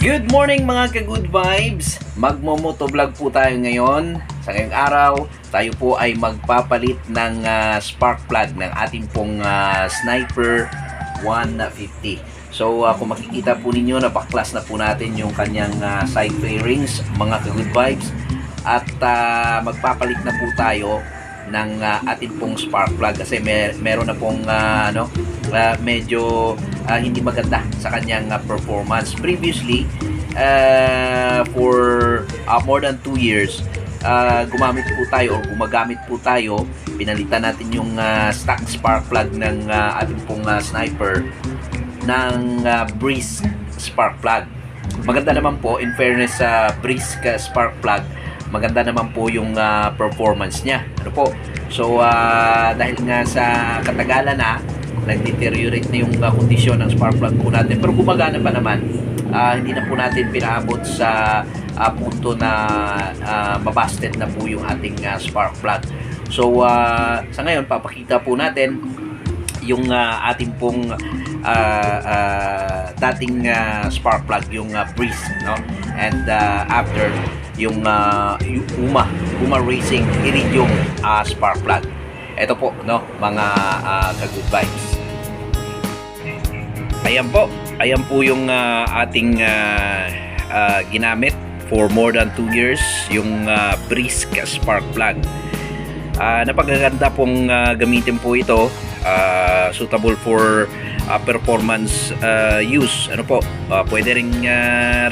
Good morning mga ka-good vibes! Magmo-motovlog po tayo ngayon. Sa ngayong araw, tayo po ay magpapalit ng spark plug ng ating pong Sniper 150. So kung makikita po ninyo, napaklas na po natin yung kanyang side fairings mga ka-good vibes. At magpapalit na po tayo ng ating pong spark plug kasi meron na pong medyo hindi maganda sa kanyang performance. Previously, for more than 2 years, gumagamit po tayo, pinalitan natin yung stock spark plug ng ating pong Sniper ng Brisk spark plug. Maganda naman po, in fairness sa Brisk spark plug, maganda naman po yung performance niya. Ano po? So, dahil nga sa katagalan na, nag-deteriorate na yung kondisyon ng spark plug po natin. Pero gumagana pa naman. Hindi na po natin pinaabot sa punto na mabasted na po yung ating spark plug. So, sa ngayon, papakita po natin yung ating pong dating spark plug, yung Brisk, no? And after, yung UMA Racing Iridium spark plug. Ito po, no, mga ka-good vibes. Ayan po yung ating ginamit for more than 2 years, yung Brisk spark plug. Napakaganda pong gamitin po ito, suitable for performance use. Ano po, pwede ring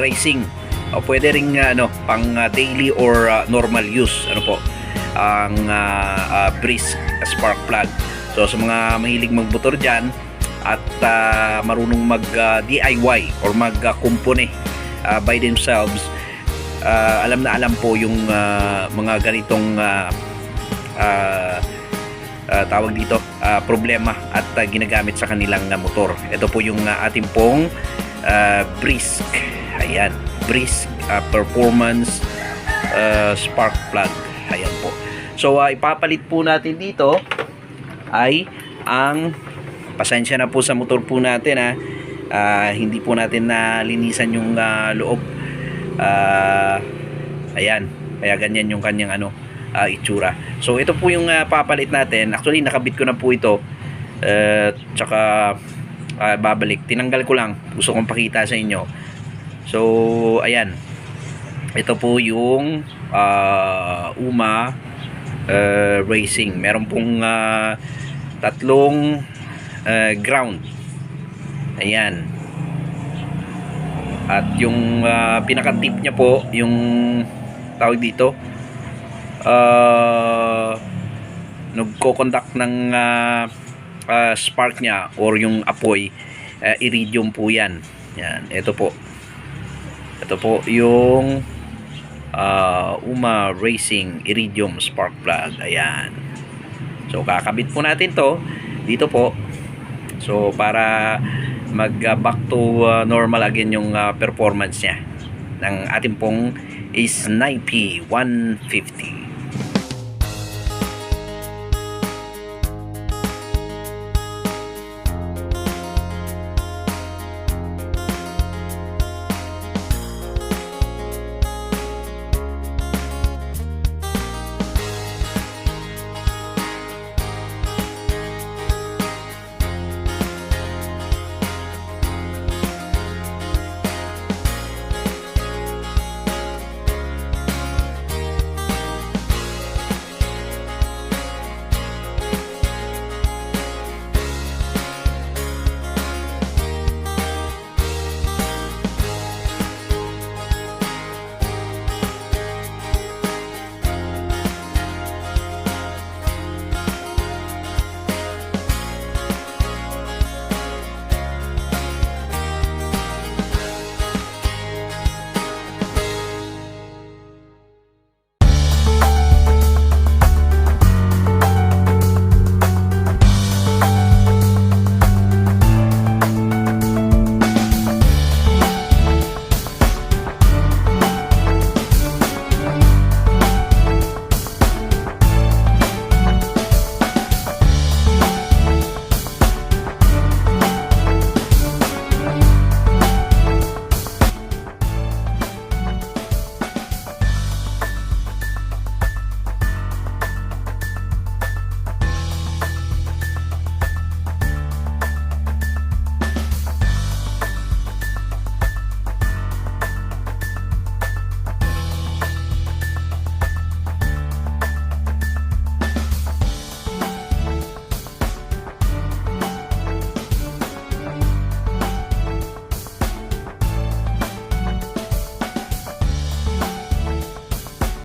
racing, o pwede ring pang daily or normal use. Ano po ang Brisk spark plug. So sa mga mahilig magmotor dyan at marunong mag DIY or magkumpone by themselves, alam na alam po yung mga ganitong tawag dito problema at ginagamit sa kanilang motor. Ito po yung ating pong Brisk. Ayan, Brisk performance spark plug. Ayan po. So ipapalit po natin dito ay ang, pasensya na po sa motor po natin, hindi po natin nalinisan yung loob. Ayan, kaya ganyan yung kanyang itsura. So ito po yung papalit natin. Actually nakabit ko na po ito, tsaka babalik, tinanggal ko lang, gusto kong pakita sa inyo. So ayan, ito po yung UMA Racing. Meron pong tatlong ground. Ayan. At yung pinaka-tip niya po, yung tawag dito, nagko-conduct ng spark niya or yung apoy, iridium po yan. Yan, ito po yung UMA Racing Iridium spark plug. Ayan. So kakabit po natin to dito po. So para mag back to normal again yung performance niya ng ating pong Sniper 150.